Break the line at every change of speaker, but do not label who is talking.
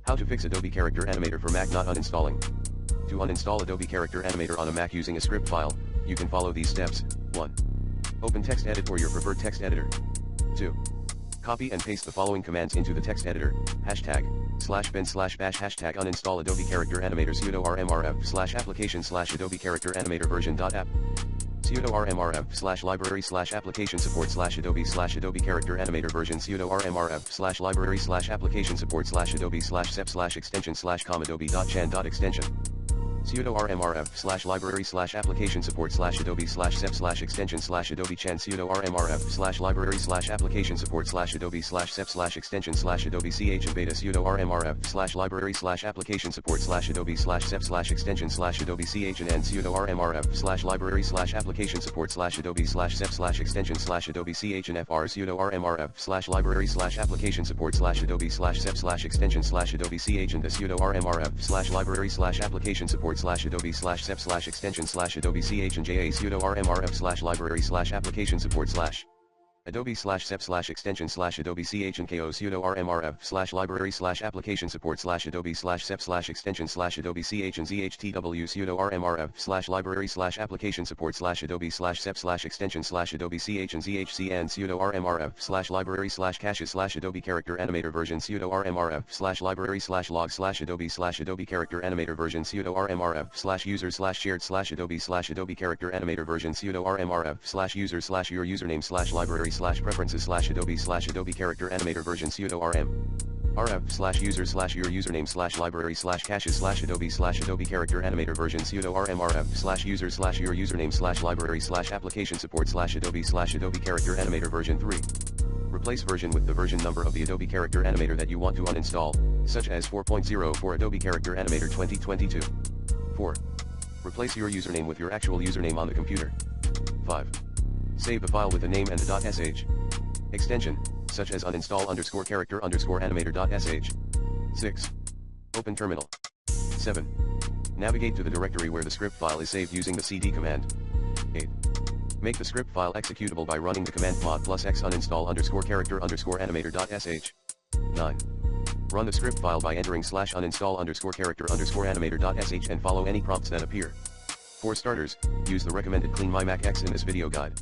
How to fix Adobe Character Animator for Mac not uninstalling. To uninstall Adobe Character Animator on a Mac using a script file, you can follow these steps. 1. Open TextEdit or your preferred text editor. 2. Copy and paste the following commands into the text editor. #bin/bash #uninstall Adobe Character Animator sudo rmrf/application/Adobe Character Animator version.app sudo rmrf/library/application support /Adobe Character Animator version sudo rmrf/library/application support /Adobe/sep/extension com.adobe.ChAN.extension sudo rmrf/library/application support /Adobe/sep/extension /AdobeChAn sudo rmrf/library/application support /Adobe/sep/extension /AdobeChAnBeta sudo rmrf/library/application support /Adobe/sep/extension /AdobeChAnEn sudo rmrf/library/application support /Adobe/sep/extension /AdobeChAnFr sudo rmrf/library/application support /Adobe/sep/extension /AdobeChAnDe sudo rmrf/library/application support /Adobe/sep/extension /AdobeChAnJa sudo rmrf/library/application support /Adobe/sep/extension /AdobeChAnKo sudo rmrf/library/application support /Adobe/sep/extension /AdobeChAnZhtw sudo rmrf/library/application support /Adobe/sep/extension /AdobeChAnZhCN sudo rmrf/library/caches /Adobe Character Animator version sudo rmrf/library/log /Adobe Character Animator version sudo rmrf/user/shared /Adobe Character Animator version sudo rmrf/user/your username /library/preferences /Adobe Character Animator version sudo rmrf/user/your username /library/caches /Adobe Character Animator version sudo rmrf/user/your username /library/application support /Adobe Character Animator version 3. Replace version with the version number of the Adobe Character Animator that you want to uninstall, such as 4.0 for Adobe Character Animator 2022. 4. Replace your username with your actual username on the computer. 5. Save the file with a name and a .sh extension, such as uninstall_character_animator.sh. 6. Open terminal. 7. Navigate to the directory where the script file is saved using the cd command. 8. Make the script file executable by running the command mod +x uninstall_character_animator.sh. 9. Run the script file by entering /uninstall_character_animator.sh and follow any prompts that appear. For starters, use the recommended Clean My Mac X in this video guide.